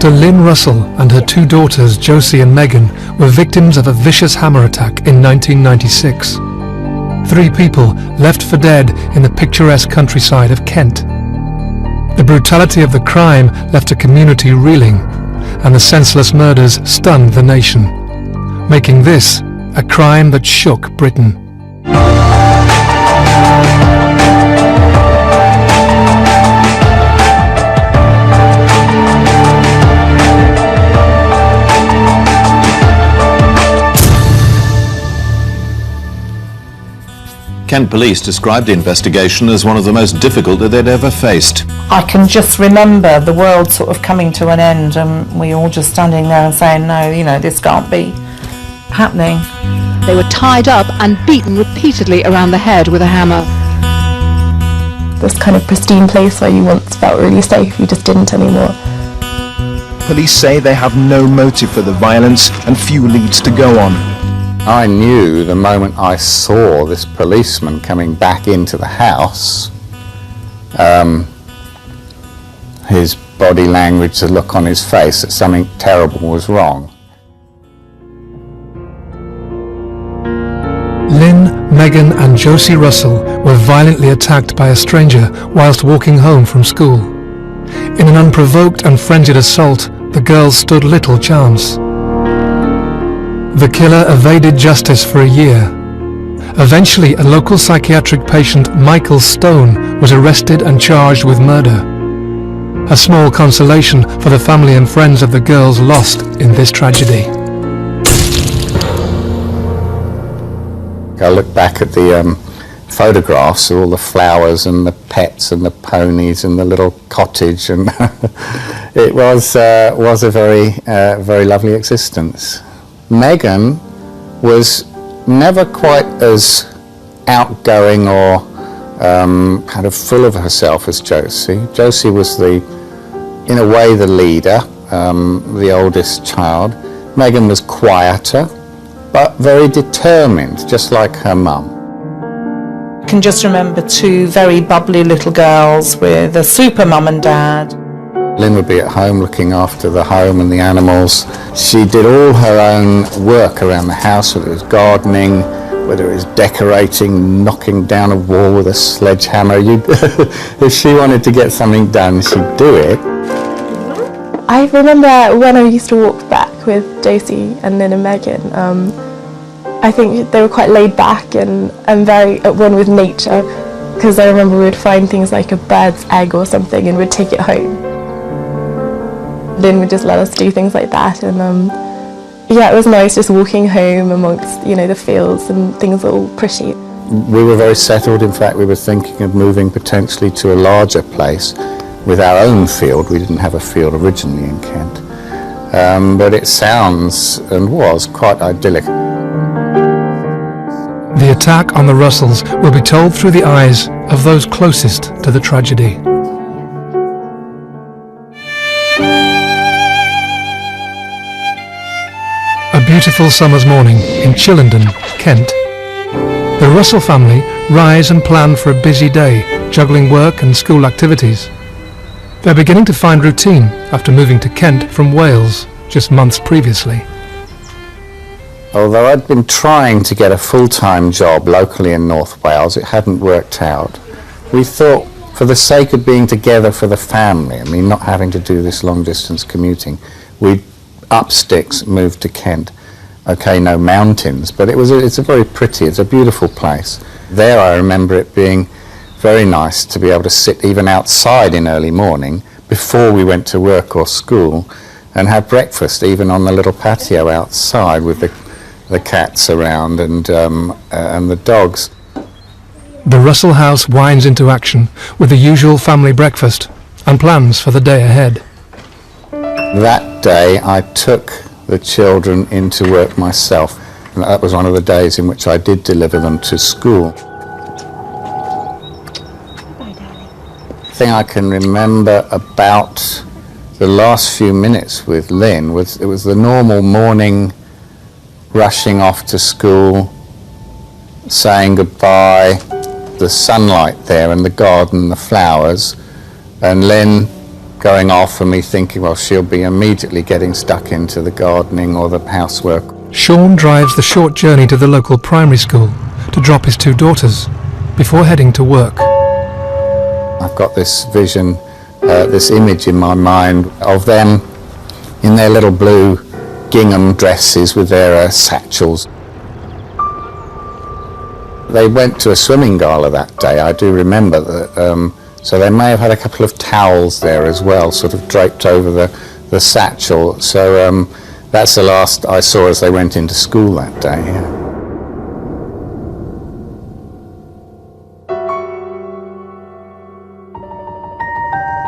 Dr. Lynn Russell and her two daughters, Josie and Megan, were victims of a vicious hammer attack in 1996. 3 people left for dead in the picturesque countryside of Kent. The brutality of the crime left a community reeling, and the senseless murders stunned the nation, making this a crime that shook Britain. Kent Police described the investigation as one of the most difficult that they'd ever faced. I can just remember the world sort of coming to an end and we all just standing there and saying, no, you know, this can't be happening. They were tied up and beaten repeatedly around the head with a hammer. This kind of pristine place where you once felt really safe, you just didn't anymore. Police say they have no motive for the violence and few leads to go on. I knew the moment I saw this policeman coming back into the house, his body language, the look on his face, that something terrible was wrong. Lynn, Megan and Josie Russell were violently attacked by a stranger whilst walking home from school. In an unprovoked and frenzied assault, the girls stood little chance. The killer evaded justice for a year. Eventually, a local psychiatric patient, Michael Stone, was arrested and charged with murder. A small consolation for the family and friends of the girls lost in this tragedy. I look back at the photographs of all the flowers and the pets and the ponies and the little cottage, and it was a very lovely existence. Megan was never quite as outgoing or kind of full of herself as Josie. Josie was in a way, the leader, the oldest child. Megan was quieter, but very determined, just like her mum. I can just remember 2 very bubbly little girls with a super mum and dad. Lynn would be at home looking after the home and the animals. She did all her own work around the house, whether it was gardening, whether it was decorating, knocking down a wall with a sledgehammer. If she wanted to get something done, she'd do it. I remember when I used to walk back with Josie and Lynn and Megan, I think they were quite laid back and very at one with nature, because I remember we would find things like a bird's egg or something and we'd take it home. Lynn would just let us do things like that, and yeah, it was nice just walking home amongst, you know, the fields and things all pretty. We were very settled. In fact, we were thinking of moving potentially to a larger place with our own field. We didn't have a field originally in Kent, but it sounds and was quite idyllic. The attack on the Russells will be told through the eyes of those closest to the tragedy. A beautiful summer's morning in Chillenden, Kent. The Russell family rise and plan for a busy day, juggling work and school activities. They're beginning to find routine after moving to Kent from Wales just months previously. Although I'd been trying to get a full-time job locally in North Wales, it hadn't worked out. We thought, for the sake of being together for the family, I mean, not having to do this long-distance commuting, we'd up sticks, moved to Kent. Okay, no mountains, but it's a beautiful place. There I remember it being very nice to be able to sit even outside in early morning before we went to work or school and have breakfast even on the little patio outside with the cats around and the dogs. The Russell house winds into action with the usual family breakfast and plans for the day ahead. That day I took the children into work myself, and that was one of the days in which I did deliver them to school. The thing I can remember about the last few minutes with Lynn was it was the normal morning rushing off to school, saying goodbye, the sunlight there and the garden, the flowers, and Lynn going off and me thinking, well, she'll be immediately getting stuck into the gardening or the housework. Sean drives the short journey to the local primary school to drop his 2 daughters before heading to work. I've got this vision, this image in my mind of them in their little blue gingham dresses with their satchels. They went to a swimming gala that day, I do remember that, so they may have had a couple of towels there as well, sort of draped over the satchel. So that's the last I saw as they went into school that day. Yeah.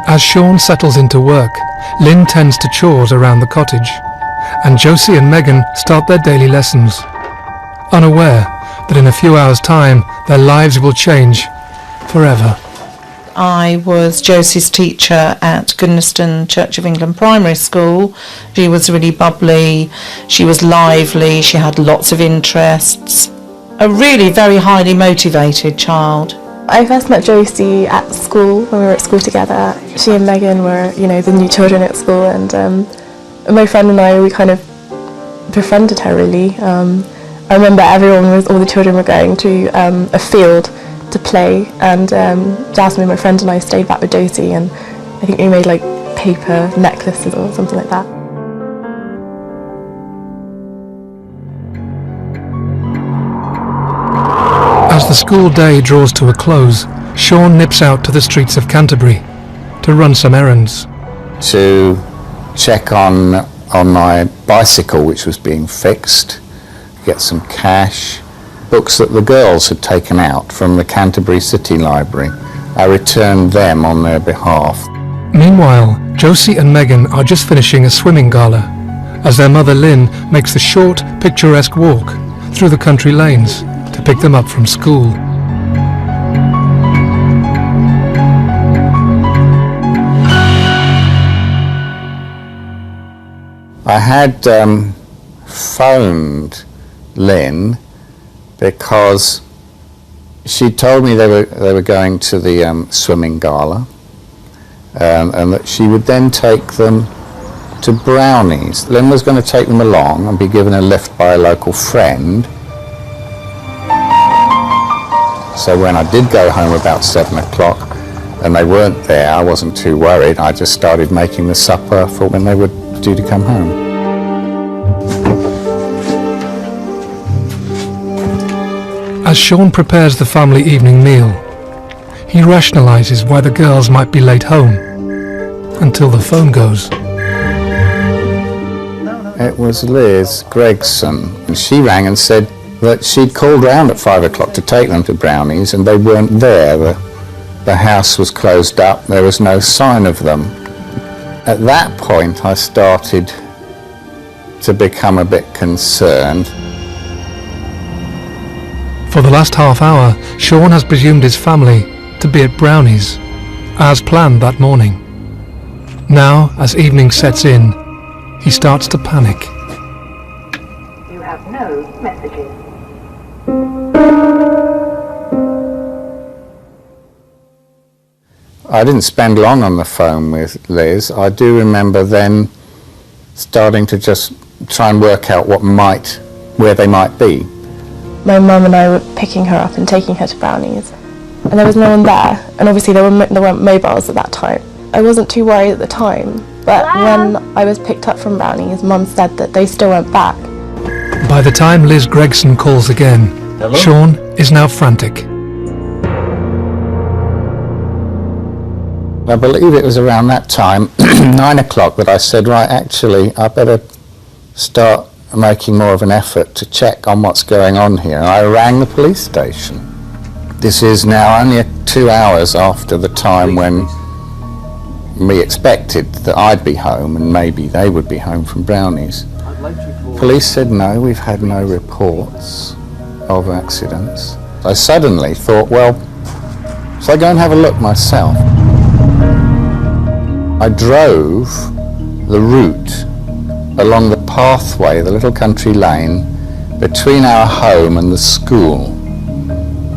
As Sean settles into work, Lynn tends to chores around the cottage, and Josie and Megan start their daily lessons, unaware that in a few hours' time their lives will change forever. I was Josie's teacher at Goodnestone Church of England Primary School. She was really bubbly, she was lively, she had lots of interests. A really very highly motivated child. I first met Josie at school when we were at school together. She and Megan were, the new children at school, and my friend and I, we kind of befriended her really. I remember all the children were going to a field to play, and Jasmine, my friend, and I stayed back with Josie, and I think we made like paper necklaces or something like that. As the school day draws to a close, Sean nips out to the streets of Canterbury to run some errands. To check on my bicycle, which was being fixed, get some cash, books that the girls had taken out from the Canterbury City Library. I returned them on their behalf. Meanwhile, Josie and Megan are just finishing a swimming gala, as their mother Lynn makes the short, picturesque walk through the country lanes to pick them up from school. I had phoned Lynn because she told me they were going to the swimming gala, and that she would then take them to Brownies. Lynn was going to take them along and be given a lift by a local friend. So when I did go home about 7 o'clock and they weren't there, I wasn't too worried. I just started making the supper for when they were due to come home. As Sean prepares the family evening meal, he rationalises why the girls might be late home, until the phone goes. It was Liz Gregson, and she rang and said that she'd called round at 5 o'clock to take them to Brownies and they weren't there. The house was closed up, there was no sign of them. At that point I started to become a bit concerned. For the last half hour, Sean has presumed his family to be at Brownies, as planned that morning. Now, as evening sets in, he starts to panic. You have no messages. I didn't spend long on the phone with Liz. I do remember then starting to just try and work out where they might be. My mum and I were picking her up and taking her to Brownies, and there was no one there, and obviously there weren't mobiles at that time. I wasn't too worried at the time, but when I was picked up from Brownies, Mum said that they still weren't back. By the time Liz Gregson calls again, Hello? Sean is now frantic. I believe it was around that time, 9 o'clock, that I said, right, actually, I better start making more of an effort to check on what's going on here. And I rang the police station. This is now only 2 hours after the time when we expected that I'd be home and maybe they would be home from Brownies. Police said no, we've had no reports of accidents. I suddenly thought, well, shall I go and have a look myself? I drove the route along the pathway, the little country lane, between our home and the school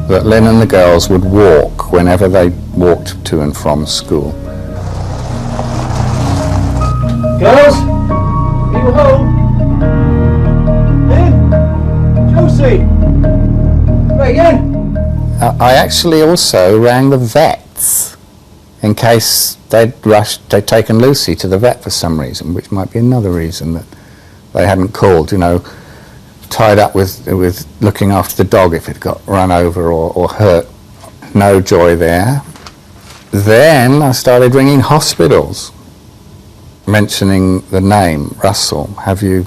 that Lynn and the girls would walk whenever they walked to and from school. Girls, are you home? Lynn? Josie? Megan? I actually also rang the vets in case they'd taken Lucy to the vet for some reason, which might be another reason that they hadn't called, you know, tied up with looking after the dog if it got run over or hurt. No joy there. Then I started ringing hospitals, mentioning the name, Russell. Have you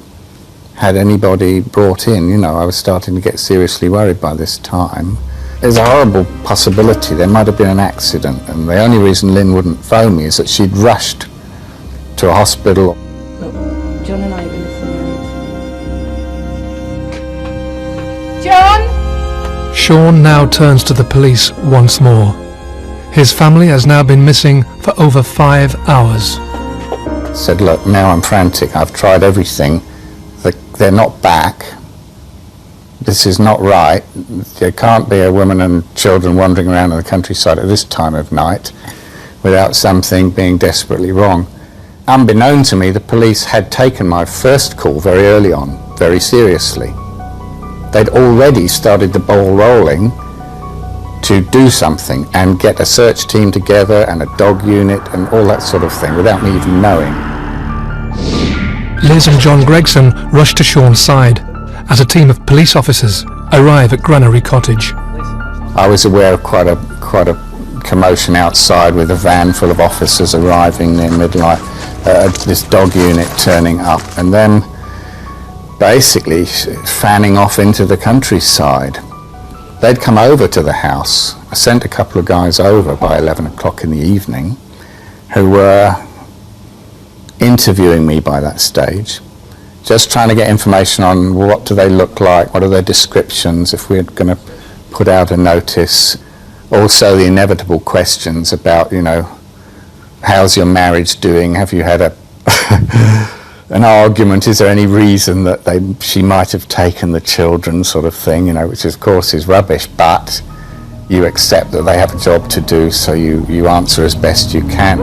had anybody brought in? You know, I was starting to get seriously worried by this time. There's a horrible possibility there might have been an accident, and the only reason Lynn wouldn't phone me is that she'd rushed to a hospital. Look, John and I have been looking around. John! Sean now turns to the police once more. His family has now been missing for over 5 hours. Said, look, now I'm frantic. I've tried everything. They're not back. This is not right. There can't be a woman and children wandering around in the countryside at this time of night without something being desperately wrong. Unbeknown to me, the police had taken my first call very early on, very seriously. They'd already started the ball rolling to do something and get a search team together and a dog unit and all that sort of thing without me even knowing. Liz and John Gregson rush to Sean's side as a team of police officers arrive at Granary Cottage. I was aware of quite a commotion outside with a van full of officers arriving near midnight, this dog unit turning up, and then basically fanning off into the countryside. They'd come over to the house. I sent a couple of guys over by 11 o'clock in the evening who were interviewing me by that stage, just trying to get information on what do they look like, what are their descriptions, if we're going to put out a notice. Also the inevitable questions about, you know, how's your marriage doing, have you had an argument, is there any reason that she might have taken the children, sort of thing, you know, which of course is rubbish, but you accept that they have a job to do, so you answer as best you can.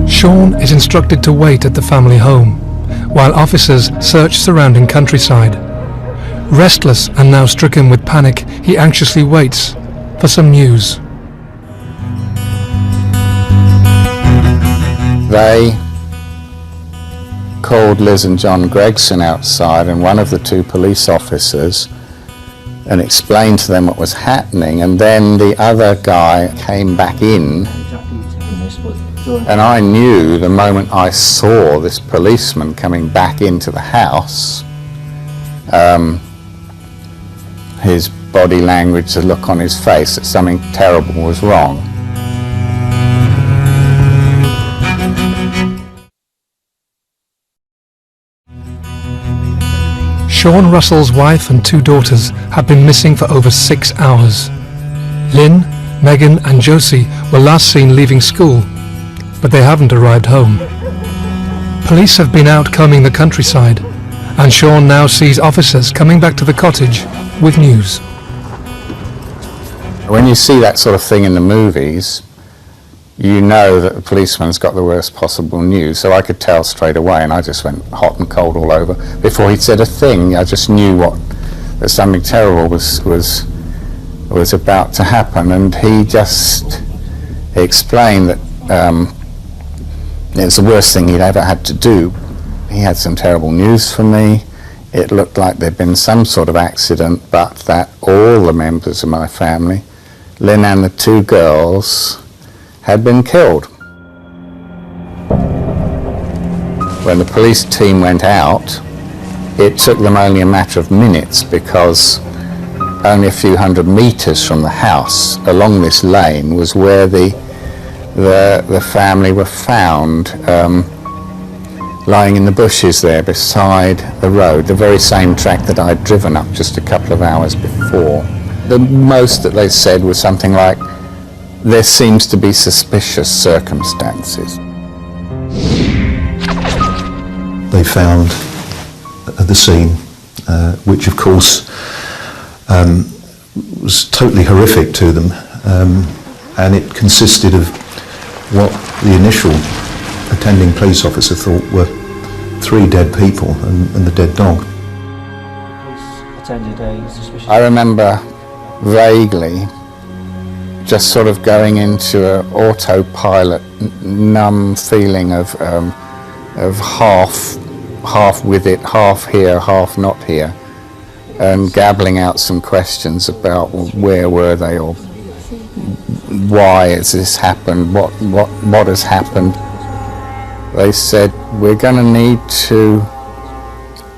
Sean is instructed to wait at the family home, while officers search surrounding countryside. Restless and now stricken with panic, he anxiously waits for some news. They called Liz and John Gregson outside, and one of the two police officers, and explained to them what was happening, and then the other guy came back in, and I knew the moment I saw this policeman coming back into the house, his body language, the look on his face, that something terrible was wrong. Sean Russell's wife and 2 daughters have been missing for over 6 hours. Lynn, Megan and Josie were last seen leaving school, but they haven't arrived home. Police have been out combing the countryside, and Sean now sees officers coming back to the cottage with news. When you see that sort of thing in the movies, you know that the policeman's got the worst possible news, so I could tell straight away, and I just went hot and cold all over. Before he'd said a thing, I just knew that something terrible was about to happen, and he just explained that it was the worst thing he'd ever had to do. He had some terrible news for me. It looked like there'd been some sort of accident, but that all the members of my family, Lynn and the 2 girls, had been killed. When the police team went out, it took them only a matter of minutes, because only a few hundred meters from the house along this lane was where the family were found, lying in the bushes there beside the road, the very same track that I'd driven up just a couple of hours before. The most that they said was something like, there seems to be suspicious circumstances. They found the scene, which of course was totally horrific to them, and it consisted of what the initial attending police officer thought were 3 dead people and the dead dog. I remember vaguely just sort of going into an autopilot, numb feeling of half with it, half here, half not here, and gabbling out some questions about where were they, or why has this happened, what has happened. They said, we're going to need to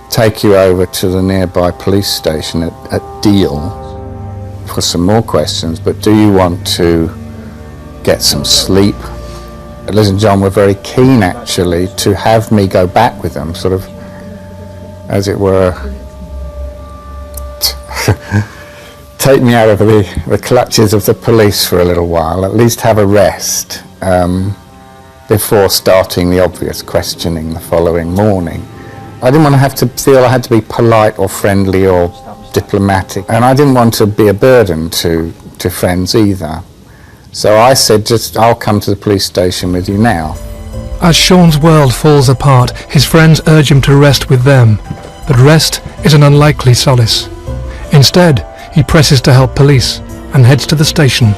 take you over to the nearby police station at Deal for some more questions, but do you want to get some sleep? Liz and John were very keen actually to have me go back with them, sort of, as it were, take me out of the clutches of the police for a little while, at least have a rest, before starting the obvious questioning the following morning. I didn't want to have to feel I had to be polite or friendly or diplomatic, and I didn't want to be a burden to friends either. So I said, I'll come to the police station with you now. As Sean's world falls apart, his friends urge him to rest with them, but rest is an unlikely solace. Instead, he presses to help police and heads to the station.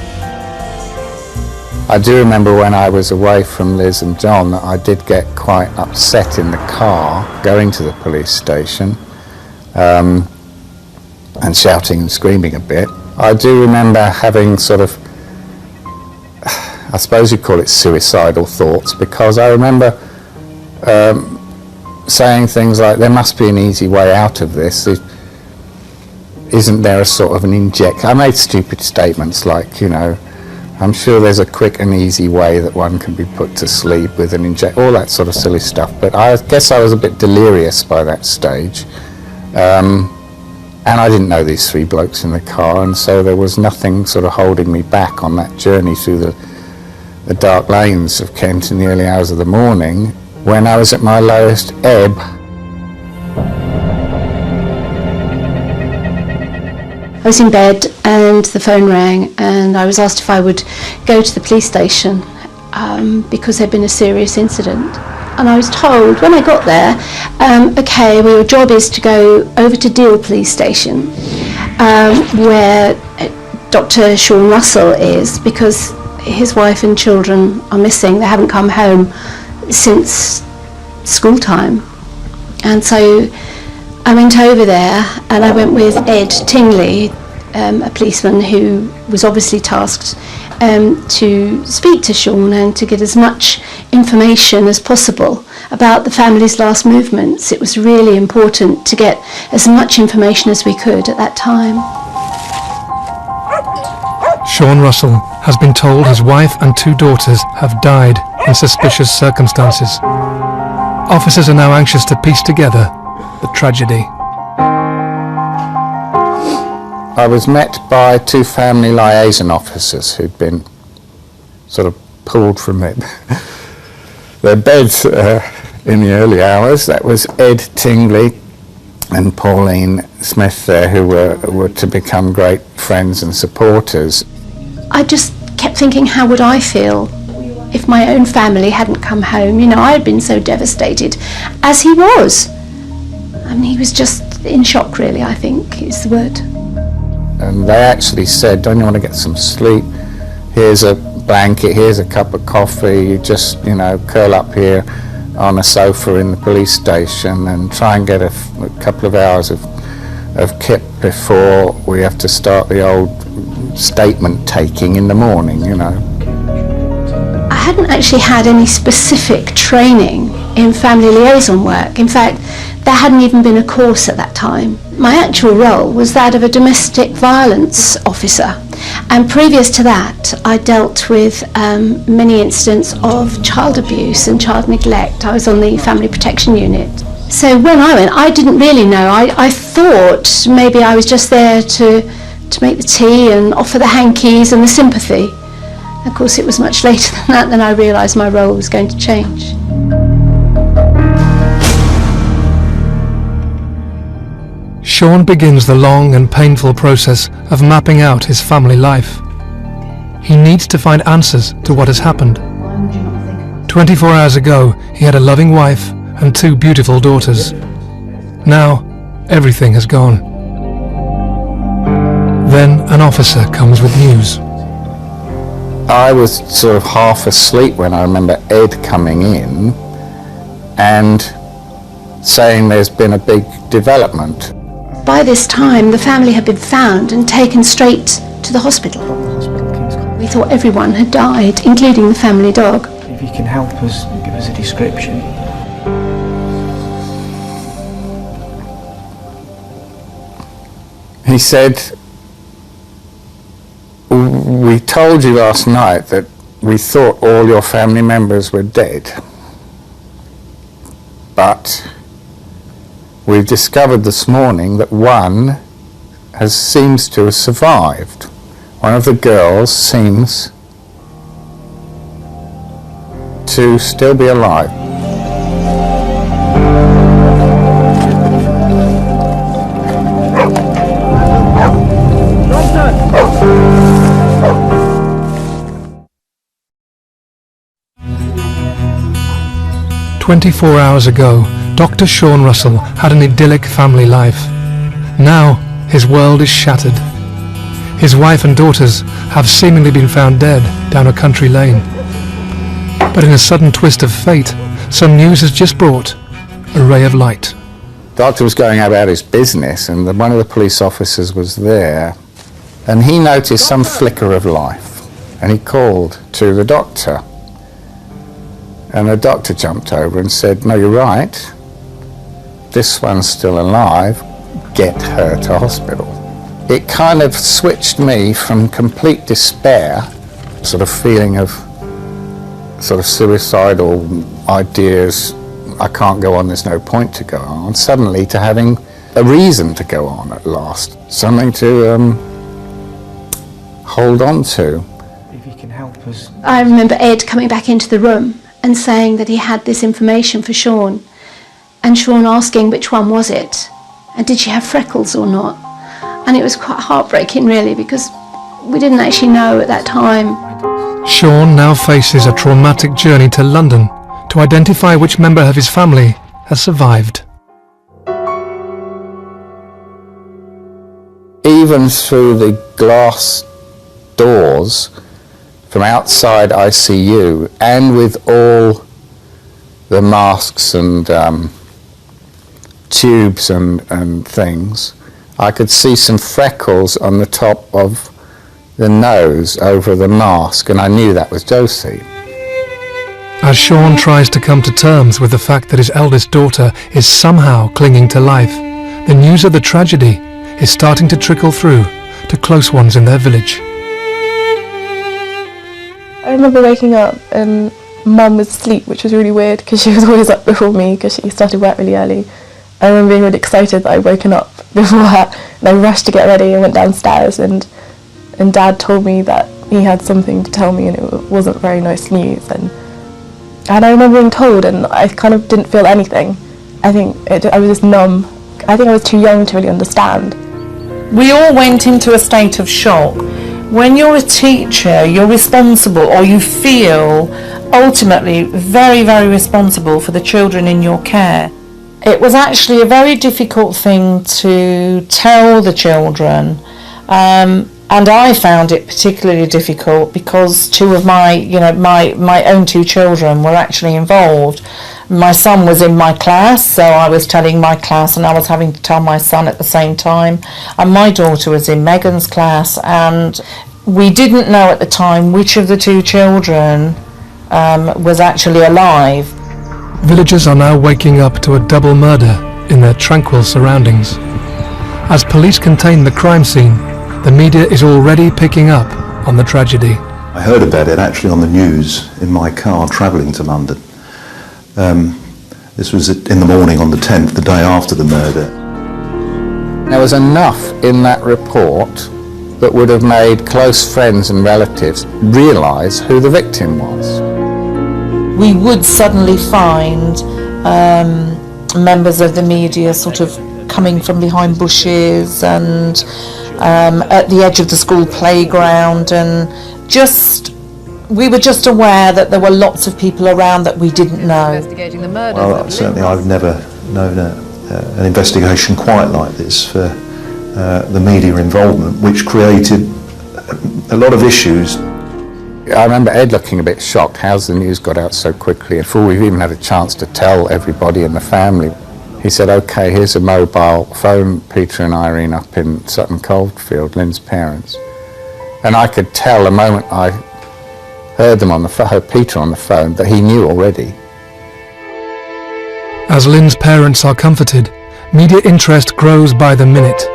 I do remember when I was away from Liz and John that I did get quite upset in the car going to the police station, and shouting and screaming a bit. I do remember having sort of, I suppose you'd call it suicidal thoughts, because I remember saying things like, there must be an easy way out of this. Isn't there a sort of an inject? I made stupid statements like, you know, I'm sure there's a quick and easy way that one can be put to sleep with an inject, all that sort of silly stuff. But I guess I was a bit delirious by that stage. And I didn't know these 3 blokes in the car, and so there was nothing sort of holding me back on that journey through the dark lanes of Kent in the early hours of the morning, when I was at my lowest ebb. I was in bed and the phone rang, and I was asked if I would go to the police station because there'd been a serious incident. And I was told when I got there, okay, well, your job is to go over to Deal police station where Dr. Sean Russell is, because his wife and children are missing. They haven't come home since school time. And so I went over there, and I went with Ed Tingley, a policeman who was obviously tasked to speak to Sean and to get as much information as possible about the family's last movements. It was really important to get as much information as we could at that time. Sean Russell has been told his wife and 2 daughters have died in suspicious circumstances. Officers are now anxious to piece together the tragedy. I was met by 2 family liaison officers who'd been sort of pulled from their beds in the early hours. That was Ed Tingley and Pauline Smith there, who were to become great friends and supporters. I just kept thinking, how would I feel if my own family hadn't come home? You know, I had been so devastated, as he was. I mean, he was just in shock, really, I think is the word. And they actually said, don't you want to get some sleep? Here's a blanket, here's a cup of coffee, you just, you know, curl up here on a sofa in the police station and try and get a couple of hours of kip before we have to start the old statement taking in the morning, you know. I hadn't actually had any specific training in family liaison work. In fact, there hadn't even been a course at that time. My actual role was that of a domestic violence officer, and previous to that I dealt with many incidents of child abuse and child neglect. I was on the family protection unit. So when I went, I didn't really know. I thought maybe I was just there to make the tea and offer the hankies and the sympathy. Of course, it was much later than that that I realised my role was going to change. Sean begins the long and painful process of mapping out his family life. He needs to find answers to what has happened, to 24 hours ago, he had a loving wife and 2 beautiful daughters. Now, everything has gone. Then an officer comes with news. I was sort of half asleep when I remember Ed coming in and saying there's been a big development. By this time, the family had been found and taken straight to the hospital. We thought everyone had died, including the family dog. If you can help us, give us a description. He said, "We told you last night that we thought all your family members were dead. But we've discovered this morning that one seems to have survived. One of the girls seems to still be alive." 24 hours ago, Dr. Sean Russell had an idyllic family life. Now, his world is shattered. His wife and daughters have seemingly been found dead down a country lane. But in a sudden twist of fate, some news has just brought a ray of light. The doctor was going about his business and one of the police officers was there and he noticed some flicker of life and he called to the doctor. And the doctor jumped over and said, "No, you're right. This one's still alive. Get her to hospital." It kind of switched me from complete despair, sort of feeling of sort of suicidal ideas, I can't go on, there's no point to go on, suddenly to having a reason to go on at last. Something to hold on to. If you can help us. I remember Ed coming back into the room and saying that he had this information for Sean, and Sean asking which one was it, and did she have freckles or not. And it was quite heartbreaking really, because we didn't actually know at that time. Sean now faces a traumatic journey to London to identify which member of his family has survived. Even through the glass doors from outside ICU, and with all the masks and tubes and things, I could see some freckles on the top of the nose over the mask, and I knew that was Josie. As Sean tries to come to terms with the fact that his eldest daughter is somehow clinging to life, the news of the tragedy is starting to trickle through to close ones in their village. I remember waking up and Mum was asleep, which was really weird because she was always up before me because she started work really early. I remember being really excited that I'd woken up before her, and I rushed to get ready and went downstairs, and Dad told me that he had something to tell me and it wasn't very nice news, and I remember being told and I kind of didn't feel anything. I think I was just numb. I think I was too young to really understand. We all went into a state of shock. When you're a teacher, you're responsible, or you feel ultimately very, very responsible for the children in your care. It was actually a very difficult thing to tell the children, and I found it particularly difficult because two of my own 2 children were actually involved. My son was in my class, so I was telling my class and I was having to tell my son at the same time, and my daughter was in Megan's class, and we didn't know at the time which of the 2 children was actually alive. Villagers are now waking up to a double murder in their tranquil surroundings. As police contain the crime scene, the media is already picking up on the tragedy. I heard about it actually on the news in my car travelling to London. This was in the morning on the 10th, the day after the murder. There was enough in that report that would have made close friends and relatives realise who the victim was. We would suddenly find members of the media sort of coming from behind bushes and at the edge of the school playground, and just We were just aware that there were lots of people around that we didn't know. Investigating the murder. Well, certainly I've never known an investigation quite like this for the media involvement, which created a lot of issues. I remember Ed looking a bit shocked. How's the news got out so quickly? Before we've even had a chance to tell everybody in the family. He said, OK, here's a mobile phone, Peter and Irene up in Sutton Coldfield, Lynn's parents. And I could tell the moment I heard them on the heard Peter on the phone that he knew already. As Lynn's parents are comforted, media interest grows by the minute.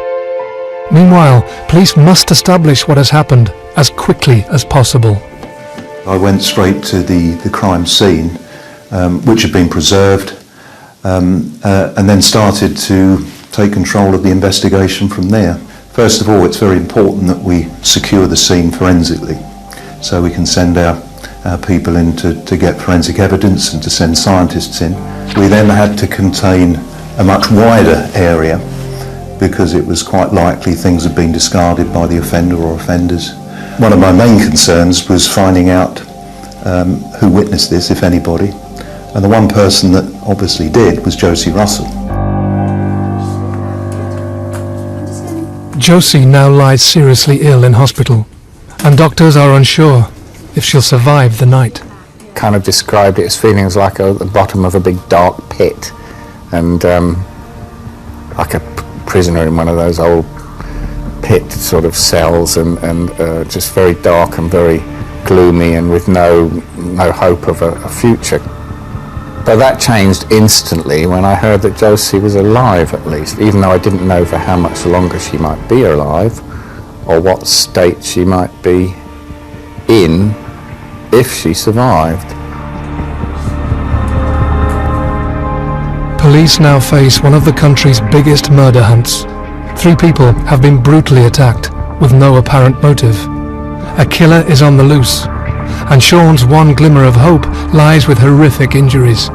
Meanwhile, police must establish what has happened as quickly as possible. I went straight to the crime scene, which had been preserved, and then started to take control of the investigation from there. First of all, it's very important that we secure the scene forensically, so we can send our people in to get forensic evidence and to send scientists in. We then had to contain a much wider area because it was quite likely things had been discarded by the offender or offenders. One of my main concerns was finding out who witnessed this, if anybody, and the one person that obviously did was Josie Russell. Josie now lies seriously ill in hospital, and doctors are unsure if she'll survive the night. Kind of described it as feeling like at the bottom of a big dark pit, and like a prisoner in one of those old pit sort of cells, and just very dark and very gloomy and with no hope of a future. But that changed instantly when I heard that Josie was alive, at least, even though I didn't know for how much longer she might be alive or what state she might be in if she survived. Police now face one of the country's biggest murder hunts. 3 people have been brutally attacked with no apparent motive. A killer is on the loose, and Sean's one glimmer of hope lies with horrific injuries.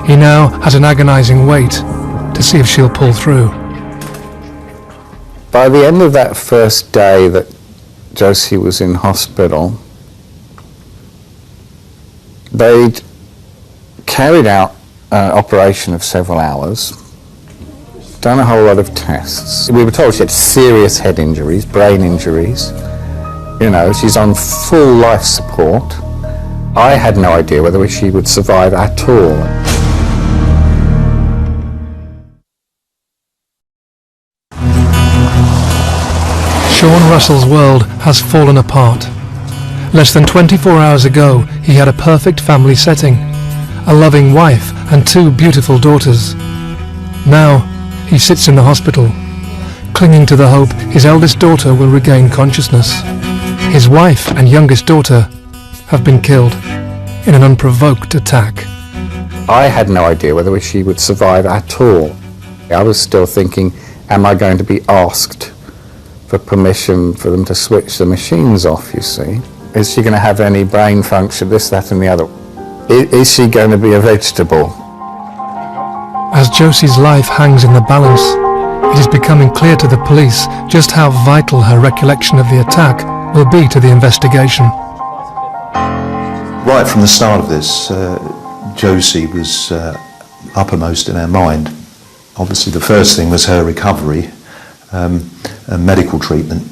He now has an agonizing wait to see if she'll pull through. By the end of that first day that Josie was in hospital, they'd carried out an operation of several hours, done a whole lot of tests. We were told she had serious head injuries, brain injuries. You know, she's on full life support. I had no idea whether she would survive at all. Sean Russell's world has fallen apart. Less than 24 hours ago, he had a perfect family setting, a loving wife and 2 beautiful daughters. Now, he sits in the hospital, clinging to the hope his eldest daughter will regain consciousness. His wife and youngest daughter have been killed in an unprovoked attack. I had no idea whether she would survive at all. I was still thinking, am I going to be asked for permission for them to switch the machines off, you see? Is she going to have any brain function, this, that and the other? Is she going to be a vegetable? As Josie's life hangs in the balance, it is becoming clear to the police just how vital her recollection of the attack will be to the investigation. Right from the start of this, Josie was uppermost in our mind. Obviously the first thing was her recovery and medical treatment.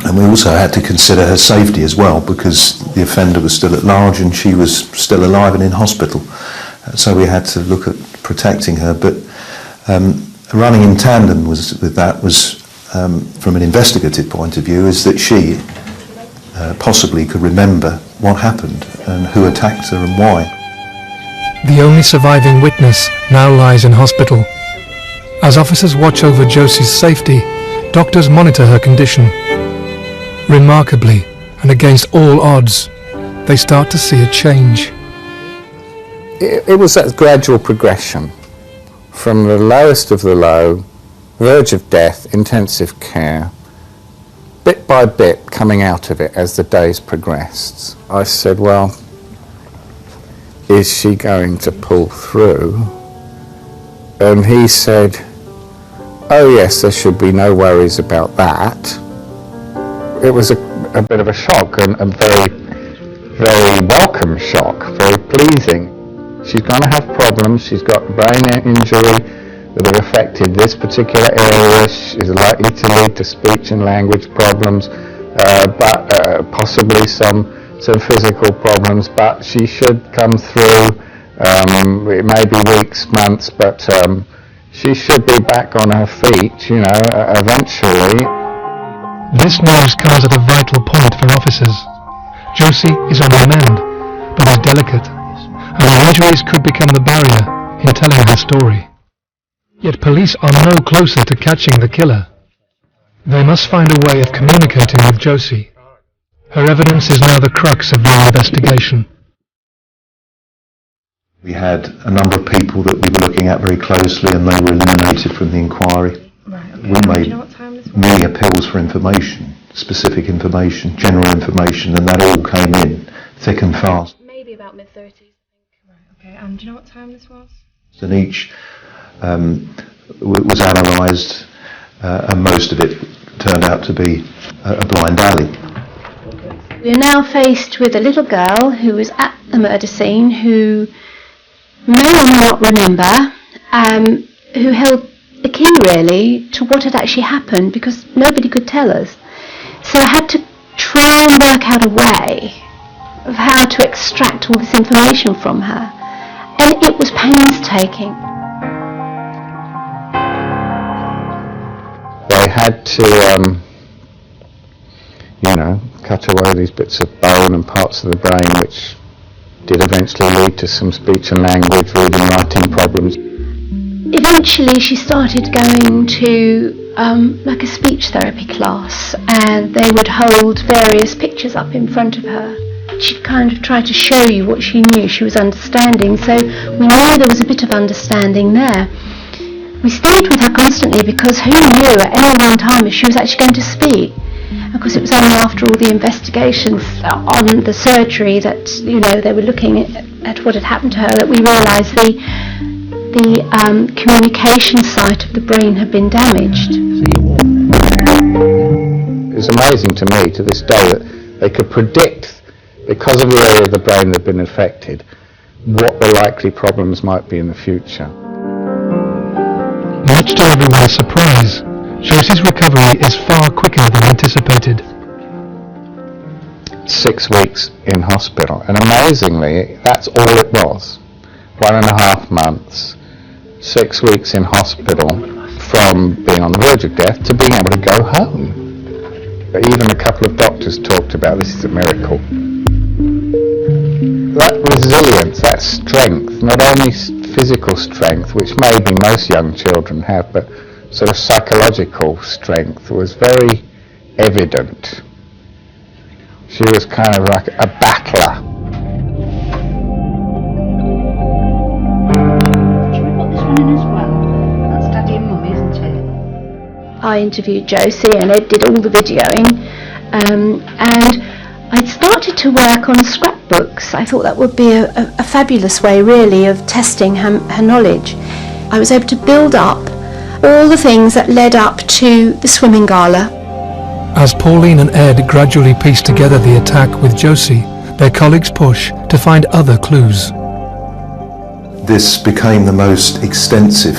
And we also had to consider her safety as well, because the offender was still at large and she was still alive and in hospital. So we had to look at protecting her. But running in tandem with that was, from an investigative point of view, is that she possibly could remember what happened and who attacked her and why. The only surviving witness now lies in hospital. As officers watch over Josie's safety, doctors monitor her condition. Remarkably, and against all odds, they start to see a change. It was that gradual progression from the lowest of the low, verge of death, intensive care, bit by bit coming out of it as the days progressed. I said, well, is she going to pull through? And he said, oh yes, there should be no worries about that. It was a bit of a shock and very very welcome shock, very pleasing. She's going to have problems. She's got brain injury that have affected this particular area. Is likely to lead to speech and language problems, but possibly some physical problems. But she should come through. It may be weeks, months, but she should be back on her feet, you know, eventually. This news comes at a vital point for officers. Josie is on the mend, but is delicate, and her injuries could become the barrier in telling her story. Yet police are no closer to catching the killer. They must find a way of communicating with Josie. Her evidence is now the crux of their investigation. We had a number of people that we were looking at very closely, and they were eliminated from the inquiry. Right, okay. We made many appeals for information, specific information, general information, and that all came in thick and fast. Maybe about mid-30s, I think. Right, okay. And do you know what time this was? And each was analysed, and most of it turned out to be a blind alley. We are now faced with a little girl who was at the murder scene, who may or may not remember, who held the key really to what had actually happened, because nobody could tell us. So I had to try and work out a way of how to extract all this information from her, and it was painstaking. They had to, cut away these bits of bone and parts of the brain, which did eventually lead to some speech and language, reading, writing problems. Eventually she started going to like a speech therapy class, and they would hold various pictures up in front of her. She'd kind of try to show you what she knew she was understanding, so we knew there was a bit of understanding there. We stayed with her constantly because who knew at any one time if she was actually going to speak? Of course, it was only after all the investigations on the surgery that, they were looking at what had happened to her that we realised the communication site of the brain had been damaged. It's amazing to me to this day that they could predict, because of the area of the brain that had been affected, what the likely problems might be in the future. Much to everyone's surprise, Josie's recovery is far quicker than anticipated. 6 weeks in hospital, and amazingly, that's all it was. 1.5 months, 6 weeks in hospital, from being on the verge of death to being able to go home. But even a couple of doctors talked about this is a miracle. That resilience, that strength, not only physical strength, which maybe most young children have, but sort of psychological strength was very evident. She was kind of like a battler. Should we put this one in as well? That's Daddy and Mummy, isn't it? I interviewed Josie and Ed did all the videoing, and I'd started to work on scrapbooks. I thought that would be a fabulous way really of testing her knowledge. I was able to build up all the things that led up to the swimming gala. As Pauline and Ed gradually piece together the attack with Josie, their colleagues push to find other clues. This became the most extensive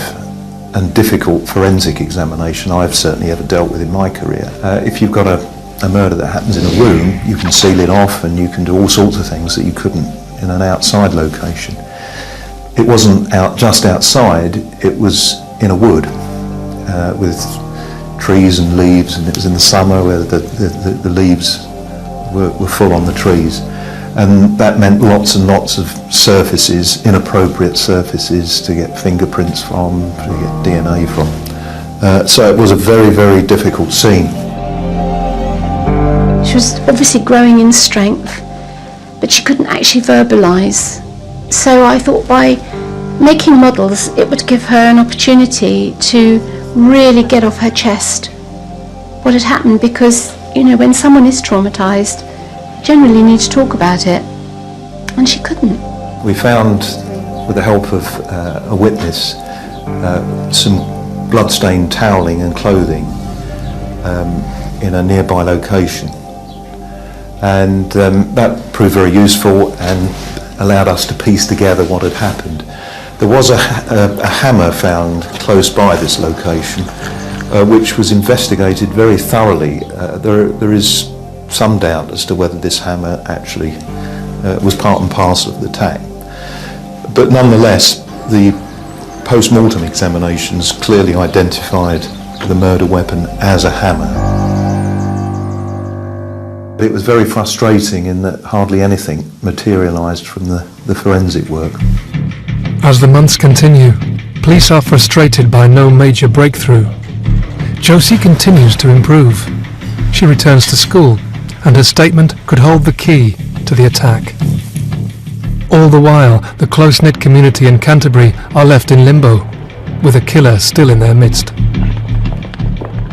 and difficult forensic examination I've certainly ever dealt with in my career. If you've got a murder that happens in a room, you can seal it off and you can do all sorts of things that you couldn't in an outside location. It wasn't just outside, it was in a wood with trees and leaves, and it was in the summer where the leaves were full on the trees, and that meant lots and lots of surfaces, inappropriate surfaces to get fingerprints from, to get DNA from. So it was a very, very difficult scene. She was obviously growing in strength, but she couldn't actually verbalise. So I thought by making models it would give her an opportunity to really get off her chest what had happened, because when someone is traumatised, generally need to talk about it, and she couldn't. We found, with the help of a witness, some blood-stained toweling and clothing in a nearby location, And that proved very useful and allowed us to piece together what had happened. There was a hammer found close by this location, which was investigated very thoroughly. There is some doubt as to whether this hammer actually was part and parcel of the attack. But nonetheless, the post-mortem examinations clearly identified the murder weapon as a hammer. It was very frustrating in that hardly anything materialised from the forensic work. As the months continue, police are frustrated by no major breakthrough. Josie continues to improve. She returns to school, and her statement could hold the key to the attack. All the while, the close-knit community in Canterbury are left in limbo, with a killer still in their midst.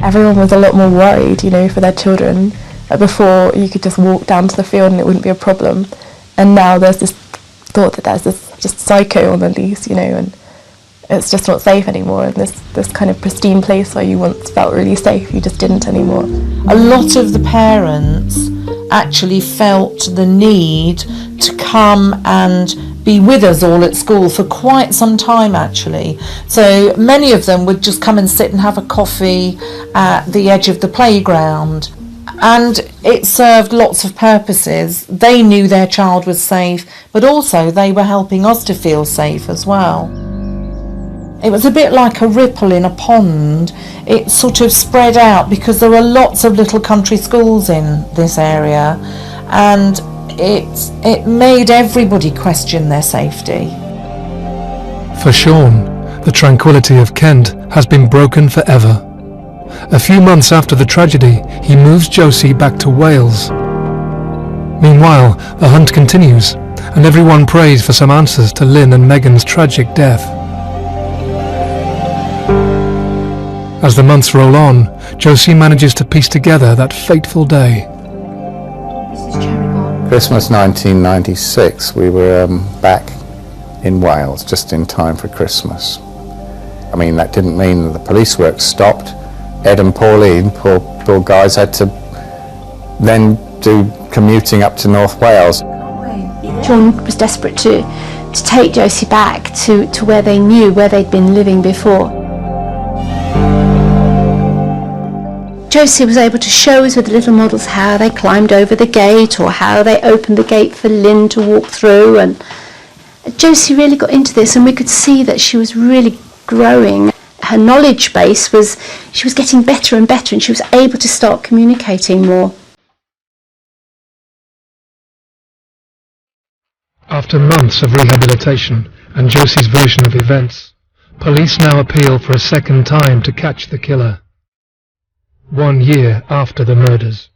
Everyone was a lot more worried, for their children. Before, you could just walk down to the field and it wouldn't be a problem. And now there's this thought that there's this just psycho on the loose, and it's just not safe anymore. And this kind of pristine place where you once felt really safe, you just didn't anymore. A lot of the parents actually felt the need to come and be with us all at school for quite some time, actually. So many of them would just come and sit and have a coffee at the edge of the playground. And it served lots of purposes. They knew their child was safe, but also they were helping us to feel safe as well. It was a bit like a ripple in a pond. It sort of spread out because there were lots of little country schools in this area, and it made everybody question their safety. For Sean, the tranquility of Kent has been broken forever. A few months after the tragedy, he moves Josie back to Wales. Meanwhile, the hunt continues, and everyone prays for some answers to Lynn and Megan's tragic death. As the months roll on, Josie manages to piece together that fateful day. Christmas 1996, we were back in Wales just in time for Christmas. I mean, that didn't mean that the police work stopped. Ed and Pauline, poor guys, had to then do commuting up to North Wales. Sean was desperate to take Josie back to where they knew, where they'd been living before. Josie was able to show us with the little models how they climbed over the gate or how they opened the gate for Lynn to walk through, and Josie really got into this, and we could see that she was really growing. Her knowledge base she was getting better and better, and she was able to start communicating more. After months of rehabilitation and Josie's version of events, police now appeal for a second time to catch the killer. 1 year after the murders.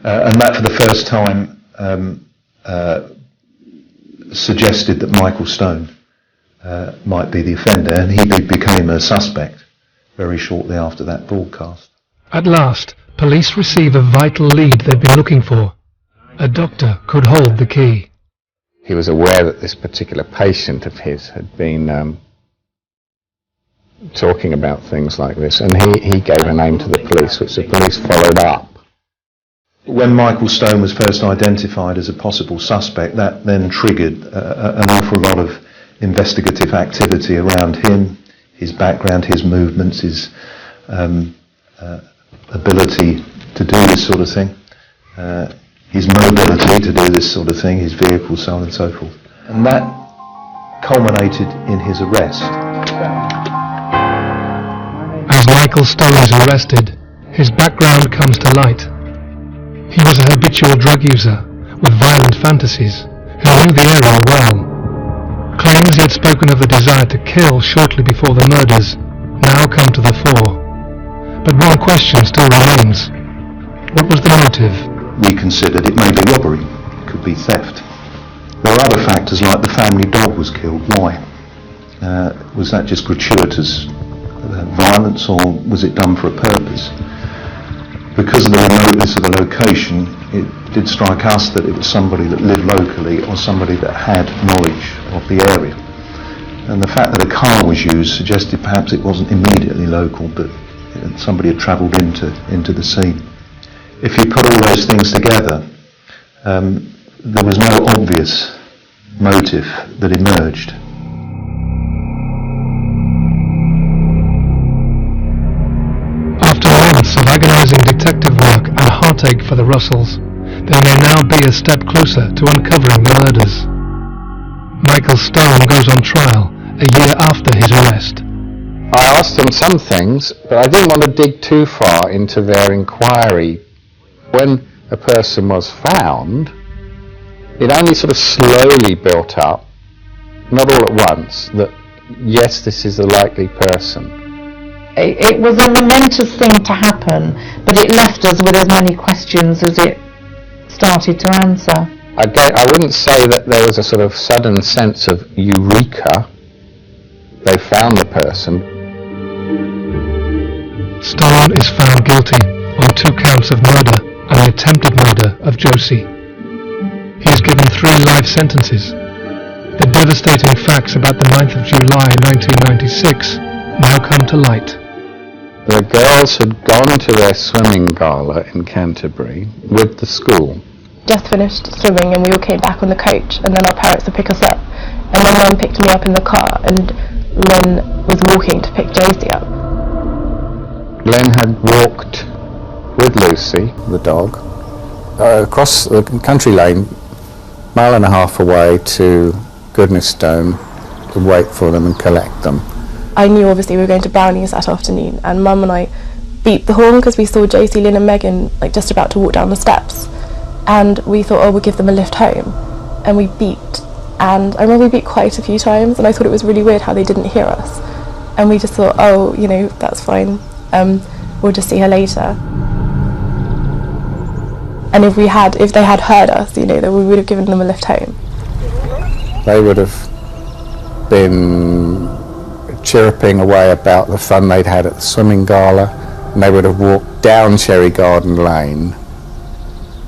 And that for the first time suggested that Michael Stone might be the offender, and he became a suspect very shortly after that broadcast. At last, police receive a vital lead they've been looking for. A doctor could hold the key. He was aware that this particular patient of his had been talking about things like this, and he gave a name to the police, which the police followed up. When Michael Stone was first identified as a possible suspect, that then triggered an awful lot of investigative activity around him, his background, his movements, his ability to do this sort of thing, his mobility to do this sort of thing, his vehicle, so on and so forth. And that culminated in his arrest. As Michael Stone is arrested, his background comes to light. He was a habitual drug user with violent fantasies who knew the area well. Claims he had spoken of a desire to kill shortly before the murders now come to the fore. But one question still remains. What was the motive? We considered it may be robbery, it could be theft. There are other factors like the family dog was killed. Why? Was that just gratuitous violence, or was it done for a purpose? Because of the remoteness of the location, it did strike us that it was somebody that lived locally or somebody that had knowledge of the area. And the fact that a car was used suggested perhaps it wasn't immediately local, but somebody had travelled into the scene. If you put all those things together, there was no obvious motive that emerged. After months of agonising detective work and heartache for the Russells, they may now be a step closer to uncovering the murders. Michael Stone goes on trial a year after his arrest. I asked them some things, but I didn't want to dig too far into their inquiry. When a person was found, it only sort of slowly built up, not all at once, that yes, this is a likely person. It was a momentous thing to happen, but it left us with as many questions as it started to answer. I wouldn't say that there was a sort of sudden sense of eureka. They found the person. Stone is found guilty on 2 counts of murder and the attempted murder of Josie. He is given 3 life sentences. The devastating facts about the 9th of July 1996 now come to light. The girls had gone to their swimming gala in Canterbury with the school. Just finished swimming and we all came back on the coach, and then our parents would pick us up, and my mum picked me up in the car and Len was walking to pick Josie up. Len had walked with Lucy, the dog, across the country lane, 1.5 miles away to Goodnestone to wait for them and collect them. I knew obviously we were going to Brownies that afternoon, and Mum and I beeped the horn because we saw Josie, Lynn and Megan like just about to walk down the steps, and we thought, oh, we'll give them a lift home, and we beeped, and I remember we beeped quite a few times, and I thought it was really weird how they didn't hear us, and we just thought, oh, you know, that's fine, we'll just see her later. And if they had heard us, you know, then we would have given them a lift home. They would have been chirruping away about the fun they'd had at the swimming gala, and they would have walked down Cherry Garden Lane,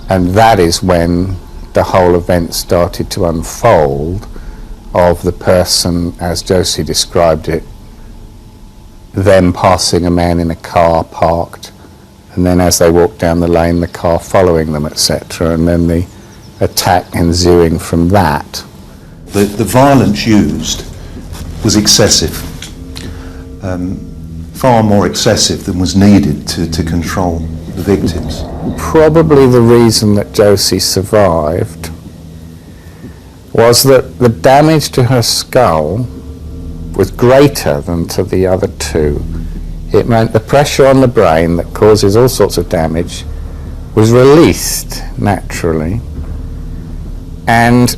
and that is when the whole event started to unfold of the person, as Josie described it, them passing a man in a car parked, and then as they walked down the lane the car following them, etc., and then the attack ensuing from that. The violence used was excessive, far more excessive than was needed to control the victims. Probably the reason that Josie survived was that the damage to her skull was greater than to the other 2. It meant the pressure on the brain that causes all sorts of damage was released naturally, and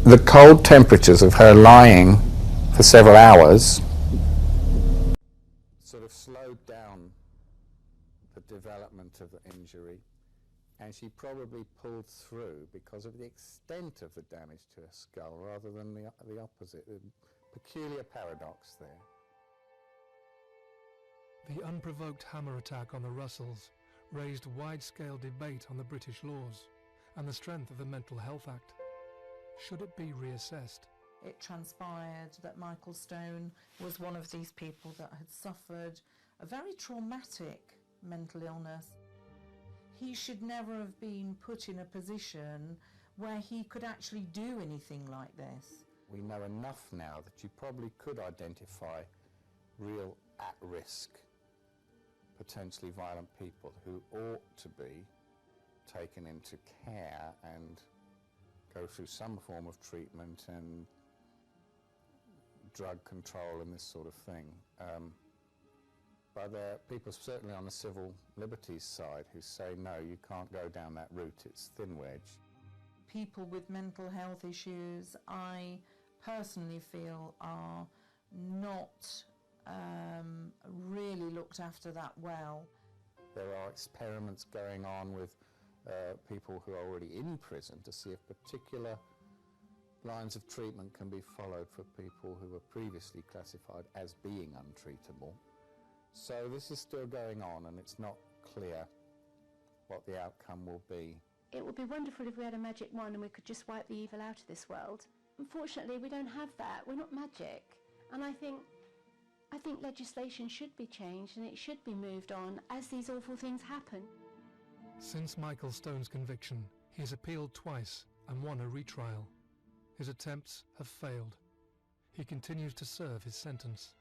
the cold temperatures of her lying for several hours sort of slowed down the development of the injury, and she probably pulled through because of the extent of the damage to her skull rather than the opposite. A peculiar paradox there. The unprovoked hammer attack on the Russells raised wide-scale debate on the British laws and the strength of the Mental Health Act. Should it be reassessed? It transpired that Michael Stone was one of these people that had suffered a very traumatic mental illness. He should never have been put in a position where he could actually do anything like this. We know enough now that you probably could identify real at-risk, potentially violent people who ought to be taken into care and go through some form of treatment and drug control and this sort of thing. But there are people certainly on the civil liberties side who say, no, you can't go down that route, it's thin wedge. People with mental health issues, I personally feel, are not really looked after that well. There are experiments going on with people who are already in prison to see if particular lines of treatment can be followed for people who were previously classified as being untreatable. So this is still going on, and it's not clear what the outcome will be. It would be wonderful if we had a magic wand and we could just wipe the evil out of this world. Unfortunately, we don't have that. We're not magic. And I think I think legislation should be changed and it should be moved on as these awful things happen. Since Michael Stone's conviction, he has appealed twice and won a retrial. His attempts have failed. He continues to serve his sentence.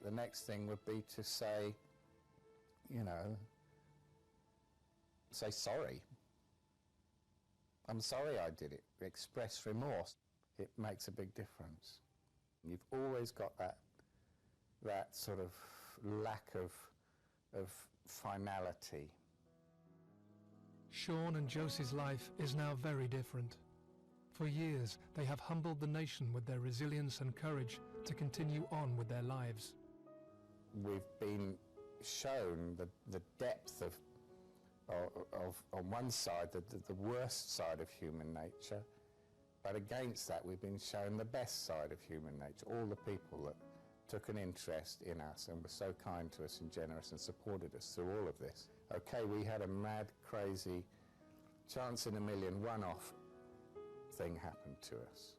The next thing would be to say, you know, say sorry. I'm sorry I did it. Express remorse. It makes a big difference. You've always got that sort of lack of finality. Sean and Josie's life is now very different. For years, they have humbled the nation with their resilience and courage to continue on with their lives. We've been shown the depth of on one side, the worst side of human nature, but against that we've been shown the best side of human nature, all the people that took an interest in us and were so kind to us and generous and supported us through all of this. Okay, we had a mad, crazy, chance in a million, one-off thing happen to us.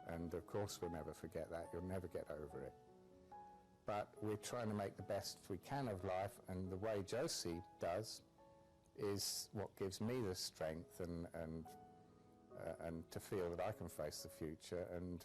And of course we'll never forget that, you'll never get over it. But we're trying to make the best we can of life, and the way Josie does is what gives me the strength and to feel that I can face the future and